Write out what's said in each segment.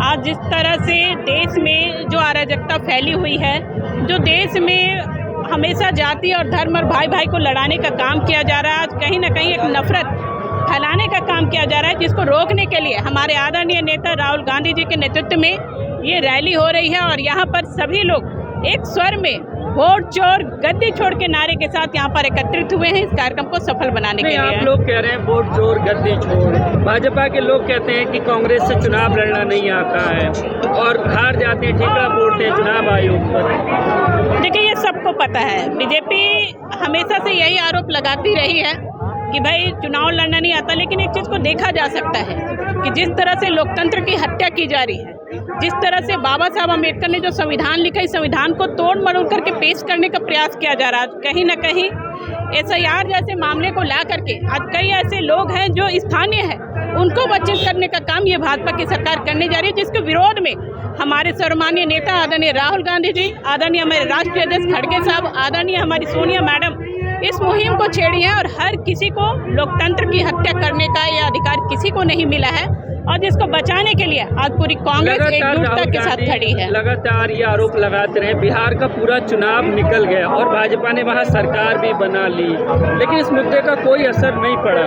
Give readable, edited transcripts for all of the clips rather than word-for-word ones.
आज जिस तरह से देश में जो अराजकता फैली हुई है, जो देश में हमेशा जाति और धर्म और भाई भाई को लड़ाने का काम किया जा रहा है, आज कहीं ना कहीं एक नफरत फैलाने का काम किया जा रहा है, जिसको रोकने के लिए हमारे आदरणीय नेता राहुल गांधी जी के नेतृत्व में ये रैली हो रही है। और यहाँ पर सभी लोग एक स्वर में वोट चोर गद्दी छोड़ के नारे के साथ यहाँ पर एकत्रित हुए हैं इस कार्यक्रम को सफल बनाने के लिए। आप लोग कह रहे हैं वोट चोर गद्दी छोड़, भाजपा के लोग कहते हैं कि कांग्रेस से चुनाव लड़ना नहीं आता है और हार जाते हैं, ठेका फोड़ते हैं चुनाव आयोग पर। देखिए, ये सबको पता है, बीजेपी हमेशा से यही आरोप लगाती रही है कि भाई चुनाव लड़ना नहीं आता। लेकिन एक चीज़ को देखा जा सकता है कि जिस तरह से लोकतंत्र की हत्या की जा रही है, जिस तरह से बाबा साहब अम्बेडकर ने जो संविधान लिखा, इस संविधान को तोड़ मरोड़ करके पेश करने का प्रयास किया जा रहा है। कहीं ना कहीं SIR जैसे मामले को ला करके आज कई ऐसे लोग हैं जो स्थानीय हैं, उनको वंचित करने का काम ये भाजपा की सरकार करने जा रही है, जिसके विरोध में हमारे सर्वमान्य नेता आदरणीय राहुल गांधी जी, आदरणीय हमारे राष्ट्रीय अध्यक्ष खड़गे साहब, आदरणीय हमारी सोनिया मैडम इस मुहिम को छेड़ी है। और हर किसी को लोकतंत्र की हत्या करने का यह अधिकार किसी को नहीं मिला है, और जिसको बचाने के लिए आज पूरी कांग्रेस एकजुटता के साथ खड़ी है। लगातार ये आरोप लगाते रहे, बिहार का पूरा चुनाव निकल गया और भाजपा ने वहाँ सरकार भी बना ली, लेकिन इस मुद्दे का कोई असर नहीं पड़ा।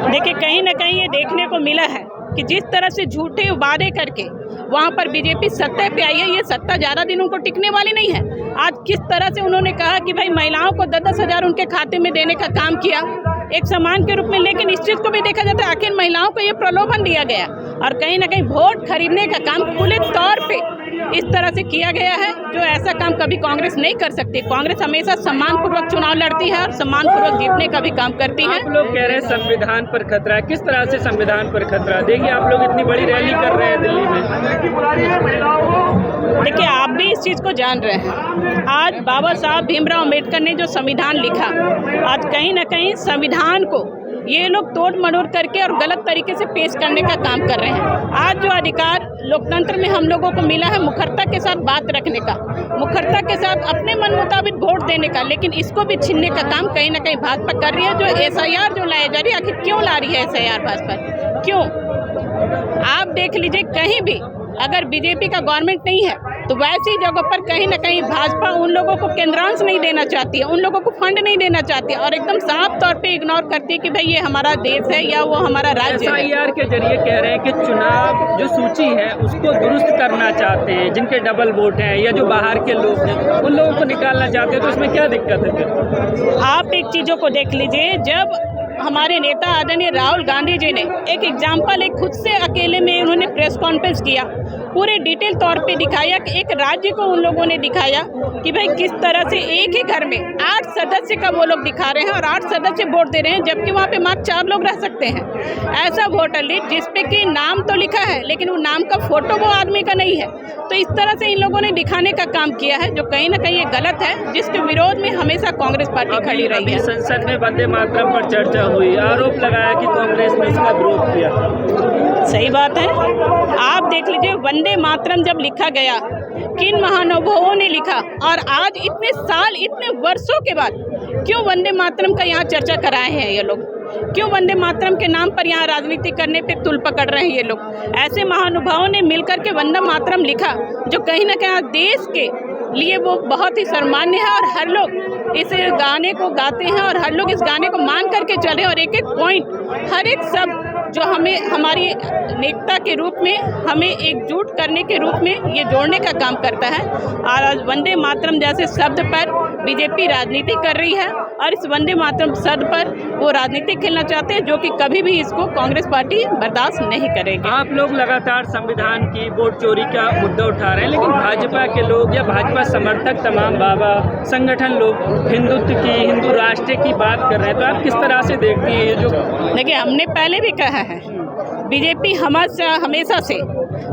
देखिए, कहीं ना कहीं ये देखने को मिला है कि जिस तरह से झूठे वादे करके वहाँ पर बीजेपी सत्ता पे आई है, ये सत्ता ज़्यादा दिनों को टिकने वाली नहीं है। आज किस तरह से उन्होंने कहा कि भाई महिलाओं को 10-10 हज़ार उनके खाते में देने का काम किया एक सम्मान के रूप में, लेकिन इस चीज़ को भी देखा जाता है आखिर महिलाओं को ये प्रलोभन दिया गया और कहीं ना कहीं वोट खरीदने का काम खुले तौर पे इस तरह से किया गया है, जो ऐसा काम कभी कांग्रेस नहीं कर सकती। कांग्रेस हमेशा सम्मानपूर्वक चुनाव लड़ती है और सम्मानपूर्वक जीतने का भी काम करती है। आप लोग कह रहे हैं संविधान पर खतरा है, किस तरह से संविधान पर खतरा? देखिए, आप लोग इतनी बड़ी रैली कर रहे हैं दिल्ली में। देखिए, आप भी इस चीज़ को जान रहे हैं, आज बाबा साहब भीमराव अम्बेडकर ने जो संविधान लिखा, आज कहीं ना कहीं संविधान को ये लोग तोड़ मरोड़ करके और गलत तरीके से पेश करने का काम कर रहे हैं। आज जो अधिकार लोकतंत्र में हम लोगों को मिला है मुखरता के साथ बात रखने का, मुखरता के साथ अपने मन मुताबिक वोट देने का, लेकिन इसको भी छीनने का काम कहीं ना कहीं भाजपा कर रही है। जो SIR जो लाई जा रही है, आखिर क्यों ला रही है SIR भाजपा, क्यों? आप देख लीजिए, कहीं भी अगर बीजेपी का गवर्नमेंट नहीं है तो वैसी जगहों पर कहीं ना कहीं भाजपा उन लोगों को केंद्रांश नहीं देना चाहती है, उन लोगों को फंड नहीं देना चाहती है और एकदम साफ तौर पे इग्नोर करती है कि भाई ये हमारा देश है या वो हमारा राज्य है। SIR के जरिए कह रहे हैं कि चुनाव जो सूची है उसको दुरुस्त करना चाहते हैं, जिनके डबल वोट हैं या जो बाहर के लोग हैं उन लोगों को निकालना चाहते हैं, तो इसमें क्या दिक्कत है फिर? आप एक चीज़ों को देख लीजिए, जब हमारे नेता आदरणीय राहुल गांधी जी ने एक एग्जाम्पल एक खुद से अकेले में उन्होंने प्रेस कॉन्फ्रेंस किया, पूरे डिटेल तौर पे दिखाया कि एक राज्य को उन लोगों ने दिखाया कि भाई किस तरह से एक ही घर में 8 सदस्य का वो लोग दिखा रहे हैं और 8 सदस्य वोट दे रहे हैं, जबकि वहाँ पे मात्र 4 लोग रह सकते हैं। ऐसा वोटर लिस्ट जिसपे कि नाम तो लिखा है लेकिन वो नाम का फोटो वो आदमी का नहीं है। तो इस तरह से इन लोगों ने दिखाने का काम किया है, जो कहीं ना कहीं ये गलत है, जिसके विरोध में हमेशा कांग्रेस पार्टी खड़ी रही है। संसद में वंदे मातरम पर चर्चा हुई, आरोप लगाया कि कांग्रेस ने इसका विरोध किया। सही बात है, आप देख लीजिए, वंदे मातरम जब लिखा गया, किन महानुभावों ने लिखा, और आज इतने साल इतने वर्षों के बाद क्यों वंदे मातरम का यहाँ चर्चा कराए हैं ये लोग? क्यों वंदे मातरम के नाम पर यहाँ राजनीति करने पे तुल पकड़ रहे हैं ये लोग? ऐसे महानुभावों ने मिलकर के वंदे मातरम लिखा, जो कहीं ना कहीं देश के लिए वो बहुत ही सम्मान्य है और हर लोग इस गाने को गाते हैं और हर लोग इस गाने को मान करके चले और एक एक पॉइंट, हर एक शब्द जो हमें हमारी नेता के रूप में हमें एकजुट करने के रूप में ये जोड़ने का काम करता है। और आज वंदे मातरम जैसे शब्द पर बीजेपी राजनीति कर रही है और इस वंदे मातरम शब्द पर वो राजनीति खेलना चाहते हैं, जो कि कभी भी इसको कांग्रेस पार्टी बर्दाश्त नहीं करेगी। आप लोग लगातार संविधान की वोट चोरी का मुद्दा उठा रहे हैं, लेकिन भाजपा के लोग या भाजपा समर्थक तमाम बाबा संगठन लोग हिंदुत्व की, हिंदू राष्ट्र की बात कर रहे हैं, तो आप किस तरह से देखती हैं ये जो? देखिए, हमने पहले भी कहा है, बीजेपी हमेशा से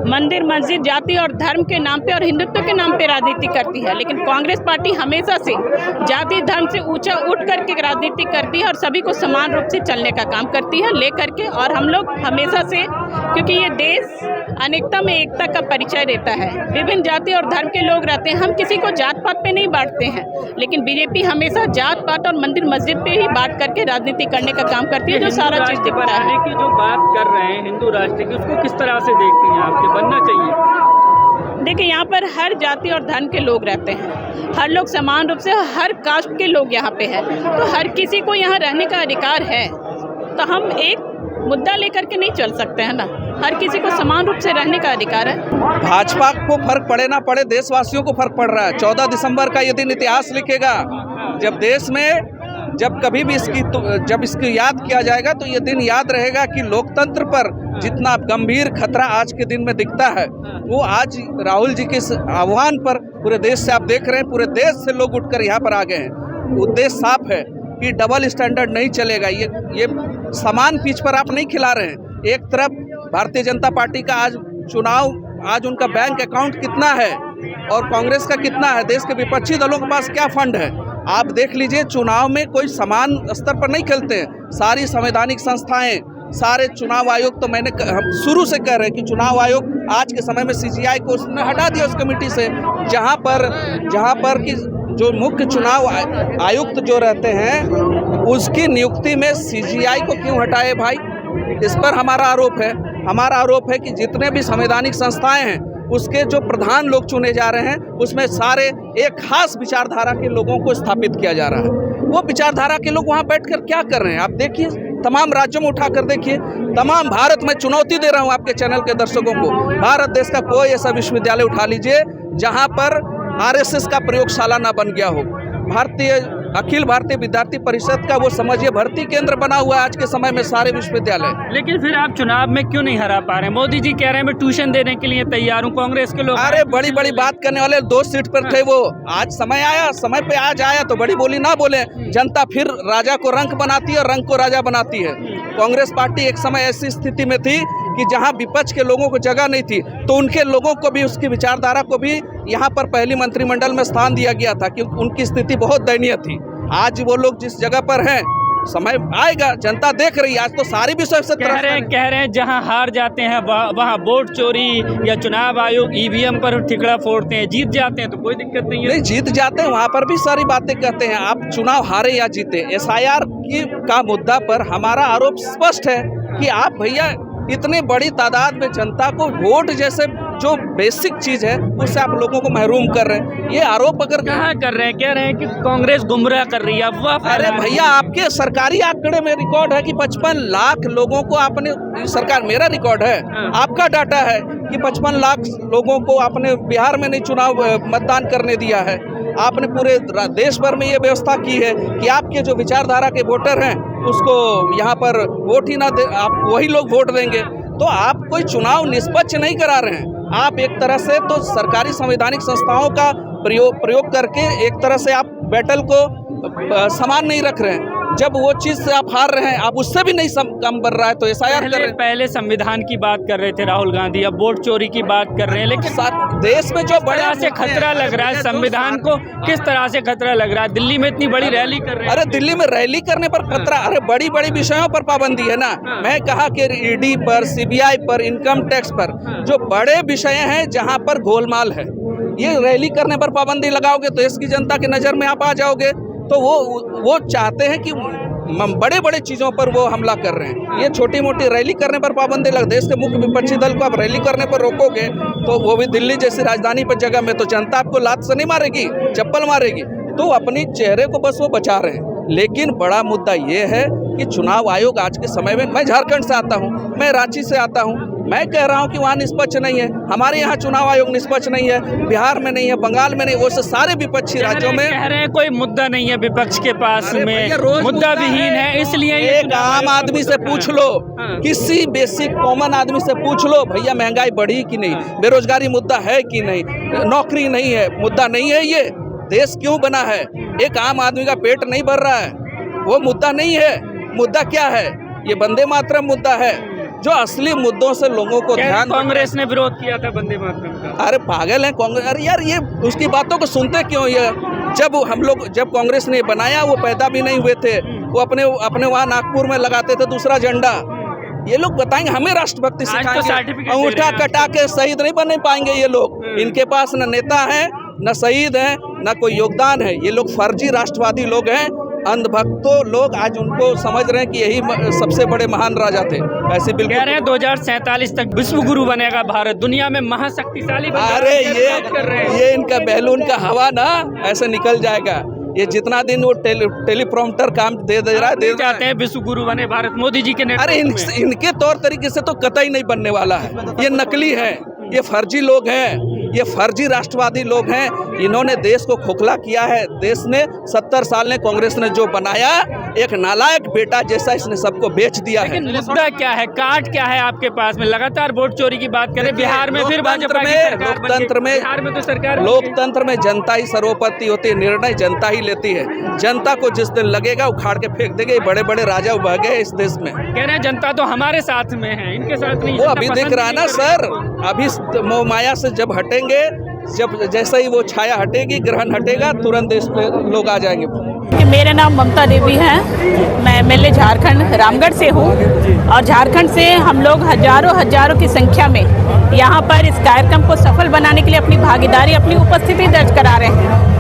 मंदिर मस्जिद जाति और धर्म के नाम पे और हिंदुत्व के नाम पे राजनीति करती है, लेकिन कांग्रेस पार्टी हमेशा से जाति धर्म से ऊंचा उठ करके राजनीति करती है और सभी को समान रूप से चलने का काम करती है लेकर के। और हम लोग हमेशा से क्योंकि ये देश अनेकता में एकता का परिचय देता है। विभिन्न जाति और धर्म के लोग रहते हैं, हम किसी को जात पात पे नहीं बांटते हैं, लेकिन बीजेपी हमेशा जात पात और मंदिर मस्जिद पे ही बांट करके राजनीति करने का काम करती है, जो सारा चीज दिखता है। की जो बात कर रहे हैं हिंदू राष्ट्र की, उसको किस तरह से देखती हैं आपके, बनना चाहिए? देखिए, यहाँ पर हर जाति और धर्म के लोग रहते हैं, हर लोग समान रूप से, हर कास्ट के लोग यहाँ पे हैं, तो हर किसी को यहाँ रहने का अधिकार है। तो हम एक मुद्दा लेकर के नहीं चल सकते हैं ना, हर किसी को समान रूप से रहने का अधिकार है। भाजपा को फर्क पड़े ना पड़े, देशवासियों को फर्क पड़ रहा है। 14 दिसंबर का ये दिन इतिहास लिखेगा, जब देश में जब कभी भी जब इसकी याद किया जाएगा तो ये दिन याद रहेगा कि लोकतंत्र पर जितना गंभीर खतरा आज के दिन में दिखता है, वो आज राहुल जी के आह्वान पर पूरे देश से आप देख रहे हैं, पूरे देश से लोग उठकर यहाँ पर आ गए हैं। उद्देश्य साफ है कि डबल स्टैंडर्ड नहीं चलेगा, ये समान पिच पर आप नहीं खिला रहे हैं। एक तरफ भारतीय जनता पार्टी का आज उनका बैंक अकाउंट कितना है और कांग्रेस का कितना है, देश के विपक्षी दलों के पास क्या फंड है, आप देख लीजिए। चुनाव में कोई समान स्तर पर नहीं खेलते हैं। सारी संवैधानिक संस्थाएं, सारे चुनाव आयोग, तो हम शुरू से कह रहे हैं कि चुनाव आयोग आज के समय में सीजीआई को उसने हटा दिया उस कमेटी से, जहां पर कि जो मुख्य चुनाव आयुक्त जो रहते हैं उसकी नियुक्ति में सीजीआई को क्यों हटाए भाई? इस पर हमारा आरोप है कि जितने भी संवैधानिक संस्थाएं हैं उसके जो प्रधान लोग चुने जा रहे हैं उसमें सारे एक खास विचारधारा के लोगों को स्थापित किया जा रहा है। वो विचारधारा के लोग वहाँ बैठकर क्या कर रहे हैं आप देखिए, तमाम राज्यों में उठाकर देखिए, तमाम भारत में चुनौती दे रहा हूँ आपके चैनल के दर्शकों को, भारत देश का कोई ऐसा विश्वविद्यालय उठा लीजिए जहाँ पर आरएसएस का प्रयोगशाला ना बन गया हो। अखिल भारतीय विद्यार्थी परिषद का वो समझिए भर्ती केंद्र बना हुआ है आज के समय में सारे विश्वविद्यालय। लेकिन फिर आप चुनाव में क्यों नहीं हरा पा रहे हैं? मोदी जी कह रहे हैं मैं ट्यूशन देने के लिए तैयार हूँ, कांग्रेस के लोग अरे बड़ी बड़ी बात करने वाले 2 सीट पर थे वो, आज समय पे आज आया तो बड़ी बोली ना बोले। जनता फिर राजा को रंक बनाती है और रंक को राजा बनाती है। कांग्रेस पार्टी एक समय ऐसी स्थिति में थी कि जहां विपक्ष के लोगों को जगह नहीं थी, तो उनके लोगों को भी, उसकी विचारधारा को भी यहां पर पहली मंत्रिमंडल में स्थान दिया गया था, क्योंकि उनकी स्थिति बहुत दयनीय थी। आज वो लोग जिस जगह पर हैं, समय आएगा, जनता देख रही है। आज तो सारी विषय से कह रहे हैं जहां हार जाते हैं वहां वोट चोरी या चुनाव आयोग ईवीएम पर ठिकरा फोड़ते हैं, जीत जाते हैं तो कोई दिक्कत नहीं है। नहीं, जीत जाते हैं वहां पर भी सारी बातें कहते हैं। आप चुनाव हारे या जीते, एसआईआर का मुद्दा पर हमारा आरोप स्पष्ट है कि आप भैया इतनी बड़ी तादाद में जनता को वोट जैसे जो बेसिक चीज है उससे आप लोगों को महरूम कर रहे हैं। ये आरोप अगर कहाँ कर रहे हैं, कह रहे हैं कि कांग्रेस गुमराह कर रही है। अरे भैया, आपके सरकारी आंकड़े में रिकॉर्ड है कि 55 लाख लोगों को आपने, सरकार, मेरा रिकॉर्ड है, आपका डाटा है कि 55 लाख लोगों को आपने बिहार में नहीं चुनाव मतदान करने दिया है। आपने पूरे देश भर में ये व्यवस्था की है कि आपके जो विचारधारा के वोटर हैं उसको यहाँ पर वोट ही ना दे, आप वही लोग वोट देंगे। तो आप कोई चुनाव निष्पक्ष नहीं करा रहे हैं। आप एक तरह से तो सरकारी संवैधानिक संस्थाओं का प्रयोग करके एक तरह से आप बैटल को समान नहीं रख रहे हैं। जब वो चीज से आप हार रहे हैं, आप उससे भी नहीं कम बन रहा है तो एसआईआर कर रहे हैं। पहले संविधान की बात कर रहे थे राहुल गांधी, अब वोट चोरी की बात कर रहे हैं। लेकिन देश में जो बड़ा से खतरा लग रहा है संविधान को, किस तरह से खतरा लग रहा है? दिल्ली में इतनी बड़ी रैली कर रहे हैं। अरे दिल्ली में रैली करने पर खतरा? अरे बड़ी बड़ी विषयों पर पाबंदी है ना। मैं कहा कि ईडी पर, सीबीआई पर, इनकम टैक्स पर, जो बड़े विषय हैं जहाँ पर गोलमाल है, ये रैली करने पर पाबंदी लगाओगे तो देश की जनता की नज़र में आप आ जाओगे। तो वो चाहते हैं कि बड़े बड़े चीज़ों पर वो हमला कर रहे हैं। ये छोटी मोटी रैली करने पर पाबंदी लग, देश के मुख्य विपक्षी दल को आप रैली करने पर रोकोगे तो वो भी दिल्ली जैसी राजधानी पर जगह में, तो जनता आपको लात से नहीं मारेगी, चप्पल मारेगी। तो अपनी चेहरे को बस वो बचा रहे हैं। लेकिन बड़ा मुद्दा ये है कि चुनाव आयोग आज के समय में, मैं झारखंड से आता हूँ, मैं रांची से आता हूँ, मैं कह रहा हूँ कि वहाँ निष्पक्ष नहीं है। हमारे यहाँ चुनाव आयोग निष्पक्ष नहीं है, बिहार में नहीं है, बंगाल में नहीं, वो सारे विपक्षी राज्यों में कह रहे हैं कोई मुद्दा नहीं है विपक्ष के पास में, मुद्दा विहीन है। इसलिए एक आम आदमी से पूछ लो, किसी बेसिक कॉमन आदमी से पूछ लो, भैया महंगाई बढ़ी कि नहीं, बेरोजगारी मुद्दा है कि नहीं, नौकरी नहीं है, मुद्दा नहीं है। ये देश क्यों बना है? एक आम आदमी का पेट नहीं भर रहा है, वो मुद्दा नहीं है। मुद्दा क्या है? ये वंदे मातरम मुद्दा है, जो असली मुद्दों से लोगों को ध्यान। कांग्रेस ने विरोध किया था वंदे मातरम का। अरे पागल है कांग्रेस। अरे यार, ये उसकी बातों को सुनते क्यों? ये जब कांग्रेस ने बनाया, वो पैदा भी नहीं हुए थे। वो अपने वहाँ नागपुर में लगाते थे दूसरा झंडा। ये लोग बताएंगे, हमें राष्ट्रभक्ति आज तो सिखाएंगे। सर्टिफिकेट दे अंगूठा रहे हैं कटा के शहीद नहीं बने पाएंगे ये लोग। इनके पास न नेता है, न शहीद है, न कोई योगदान है। ये लोग फर्जी राष्ट्रवादी लोग हैं, अंधभक्तों लोग। आज उनको समझ रहे हैं कि यही सबसे बड़े महान राजा थे। ऐसे कह बिल्कुल रहे हैं 2047 तक विश्व गुरु बनेगा भारत, दुनिया में महाशक्तिशाली बनेगा। अरे कैसे बात कर रहे हैं? ये इनका बैलून का हवा ना ऐसे निकल जाएगा। ये जितना दिन वो टेलीप्रॉम्प्टर काम दे रहा है, चाहते हैं विश्व गुरु बने भारत, मोदी जी के अरे नेतृत्व में। इनके तौर तरीके से तो कतई नहीं बनने वाला है। ये नकली है, ये फर्जी लोग हैं, ये फर्जी राष्ट्रवादी लोग हैं। इन्होंने देश को खोखला किया है। देश ने 70 साल ने कांग्रेस ने जो बनाया, एक नालायक बेटा जैसा इसने सबको बेच दिया है। लेकिन मुद्दा क्या है, काट क्या है आपके पास में? लगातार वोट चोरी की बात करें, बिहार में फिर भाजपा की सरकार बन गई। लोकतंत्र में बिहार में तो सरकार बन गई। लोकतंत्र में जनता ही सर्वोपरि होती है, निर्णय जनता ही लेती है। जनता को जिस दिन लगेगा उखाड़ के फेंक देंगे। बड़े बड़े राजा बह गए इस देश में। कह रहे हैं जनता तो हमारे साथ में है, इनके साथ नहीं। वो जनता अभी पसंद दिख रहा है ना नहीं कर रही सर, है। अभी मोह माया से जब हटेंगे, जब जैसे ही वो छाया हटेगी, ग्रहण हटेगा, तुरंत देश पे लोग आ जाएंगे। मेरा नाम ममता देवी है। मैं एमएलए झारखंड रामगढ़ से हूँ और झारखंड से हम लोग हजारों की संख्या में यहाँ पर इस कार्यक्रम को सफल बनाने के लिए अपनी भागीदारी, अपनी उपस्थिति दर्ज करा रहे हैं।